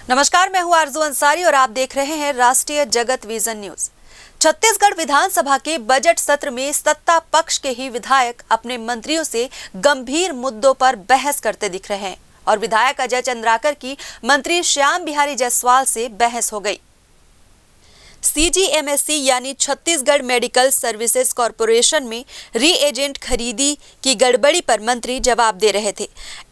नमस्कार, मैं हूं आरजू अंसारी और आप देख रहे हैं राष्ट्रीय जगत विजन न्यूज। छत्तीसगढ़ विधानसभा के बजट सत्र में सत्ता पक्ष के ही विधायक अपने मंत्रियों से गंभीर मुद्दों पर बहस करते दिख रहे हैं और विधायक अजय चंद्राकर की मंत्री श्याम बिहारी जायसवाल से बहस हो गई। CGMSC यानी छत्तीसगढ़ मेडिकल सर्विसेज कॉरपोरेशन में रीएजेंट खरीदी की गड़बड़ी पर मंत्री जवाब दे रहे थे।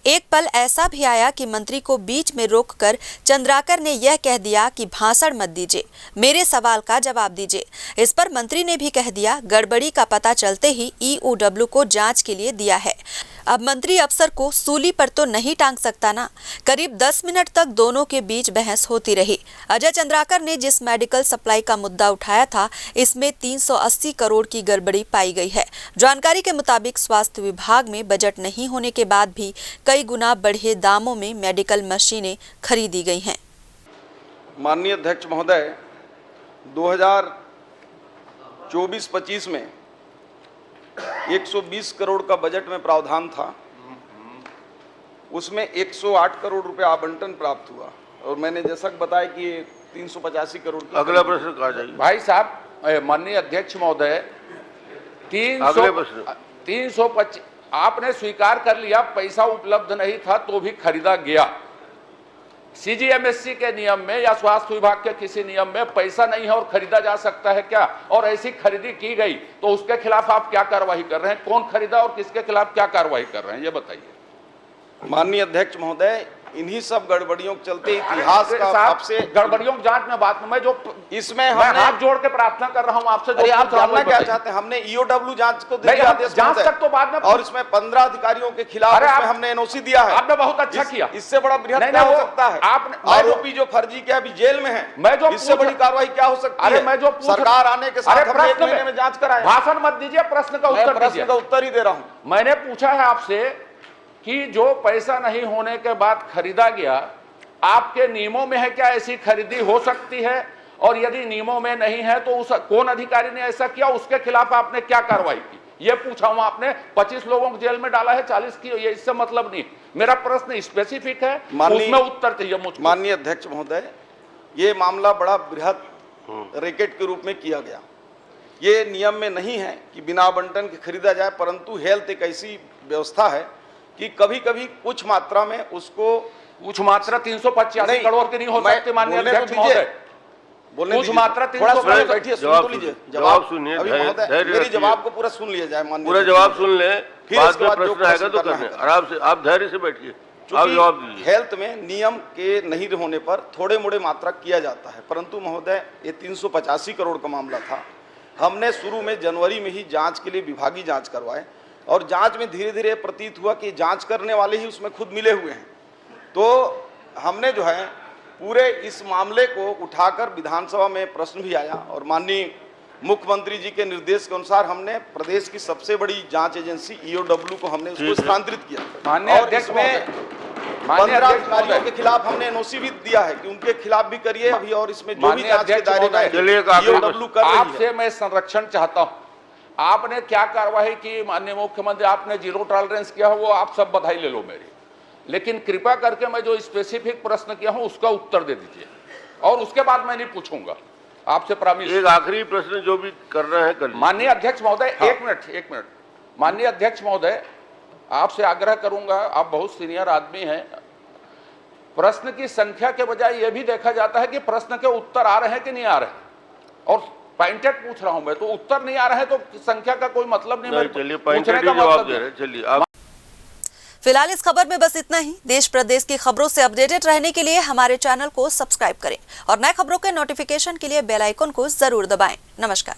एक पल ऐसा भी आया कि मंत्री को बीच में रोककर चंद्राकर ने यह कह दिया कि भाषण मत दीजिए, मेरे सवाल का जवाब दीजिए। इस पर मंत्री ने भी कह दिया, गड़बड़ी का पता चलते ही EOW को जांच के लिए दिया है। अब मंत्री अफसर को सूली पर तो नहीं टांग सकता ना। करीब 10 मिनट तक दोनों के बीच बहस होती रही। अजय चंद्राकर ने जिस मेडिकल सप्लाई का मुद्दा उठाया था, इसमें 380 करोड़ की गड़बड़ी पाई गई है। जानकारी के मुताबिक स्वास्थ्य विभाग में बजट नहीं होने के बाद भी कई गुना बढ़े दामों में मेडिकल मशीनें खरीदी गई हैं। माननीय अध्यक्ष महोदय, 2024-25 में 120 करोड़ का बजट में प्रावधान था, उसमें 108 करोड़ रुपए आवंटन प्राप्त हुआ और मैंने जैसा बताया कि 385 करोड़ की। अगला प्रश्न कहा जाएगा भाई साहब। माननीय अध्यक्ष महोदय, 325 आपने स्वीकार कर लिया, पैसा उपलब्ध नहीं था तो भी खरीदा गया। CGMSC के नियम में या स्वास्थ्य विभाग के किसी नियम में पैसा नहीं है और खरीदा जा सकता है क्या? और ऐसी खरीदी की गई तो उसके खिलाफ आप क्या कार्रवाई कर रहे हैं? कौन खरीदा और किसके खिलाफ क्या कार्रवाई कर रहे हैं, ये बताइए। माननीय अध्यक्ष महोदय, इन्हीं सब गड़बड़ियों के चलते इतिहास का आपसे गड़बड़ियों की जांच में बात मैं जो इसमें मैं हाथ जोड़ के प्रार्थना कर रहा हूं आपसे। अरे आप जानना क्या चाहते हैं? हमने EOW जांच को दिया आदेश, जांच तक तो बाद में, और इसमें 15 अधिकारियों के खिलाफ हमने NOC दिया है। आपने बहुत अच्छा किया। इससे बड़ा बृहद क्या हो सकता है? आरोपी जो फर्जी के अभी जेल में है, इससे बड़ी कार्रवाई क्या हो सकती है? मैं जो सरकार आने के साथ हमने 1 महीने में जांच कराया। भाषण मत दीजिए, प्रश्न का उत्तर ही दे रहा हूं। मैंने पूछा है आपसे कि जो पैसा नहीं होने के बाद खरीदा गया, आपके नियमों में है क्या ऐसी खरीदी हो सकती है? और यदि नियमों में नहीं है तो उस कौन अधिकारी ने ऐसा किया, उसके खिलाफ आपने क्या कार्रवाई की? ये पूछा हूं। आपने 25 लोगों को जेल में डाला है, 40 की, ये इससे मतलब नहीं। मेरा प्रश्न स्पेसिफिक है, उसमें उत्तर चाहिए मुझको। माननीय अध्यक्ष महोदय, ये मामला बड़ा बृहद रैकेट के रूप में किया गया। ये नियम में नहीं है कि बिना आवंटन के खरीदा जाए, परंतु हेल्थ एक ऐसी व्यवस्था है कि कभी कभी कुछ मात्रा में उसको कुछ मात्रा 385 करोड़ की नहीं हो सकती। माननीय अध्यक्ष महोदय, कुछ मात्रा 385। बैठिए, सुन तो लीजिए, जवाब सुनिए। मेरी जवाब को पूरा सुन लिया जाए। माननीय पूरा जवाब सुन ले, बाद में प्रश्न आएगा तो करना। आराम से आप धैर्य से बैठिए, आप जवाब दीजिए। हेल्थ में नियम के नहीं होने पर थोड़े मोड़े मात्रा किया जाता है, परंतु महोदय ये 385 करोड़ का मामला था। हमने शुरू में जनवरी में ही जांच के लिए विभागीय जांच करवाए और जांच में धीरे धीरे प्रतीत हुआ कि जांच करने वाले ही उसमें खुद मिले हुए हैं। तो हमने जो है पूरे इस मामले को उठाकर विधानसभा में प्रश्न भी आया और माननीय मुख्यमंत्री जी के निर्देश के अनुसार हमने प्रदेश की सबसे बड़ी जांच एजेंसी EOW को हमने उसको स्थानांतरित किया और इसमें 15 अधिकारियों के खिलाफ हमने NOC भी दिया है कि उनके खिलाफ भी करिए अभी, और इसमें जो भी जांच के दायरे में EOW कर रही है। आपसे मैं संरक्षण चाहता हूं, आपने क्या कार्रवाई की? माननीय मुख्यमंत्री, आपने 0 टॉलरेंस किया हो, वो आप सब बधाई ले लो मेरी, लेकिन कृपया करके मैं जो स्पेसिफिक प्रश्न किया हूं उसका उत्तर दे दीजिए और उसके बाद मैं नहीं पूछूंगा आपसे। प्रॉमिस। एक आखिरी प्रश्न जो भी कर रहे हैं कर लीजिए। माननीय अध्यक्ष महोदय, एक मिनट। माननीय अध्यक्ष महोदय, आपसे आग्रह करूंगा, आप बहुत सीनियर आदमी हैं। प्रश्न की संख्या के बजाय यह भी देखा जाता है कि प्रश्न के उत्तर आ रहे हैं कि नहीं आ रहे हैं, और पॉइंटेड पूछ रहा हूं मैं, तो उत्तर नहीं आ रहे हैं तो संख्या का कोई मतलब नहीं। चलिए, पॉइंटेड जवाब दे रहे हैं। चलिए आप। फिलहाल इस खबर में बस इतना ही। देश प्रदेश की खबरों से अपडेटेड रहने के लिए हमारे चैनल को सब्सक्राइब करें और नए खबरों के नोटिफिकेशन के लिए बेल आइकन को जरूर दबाएं। नमस्कार।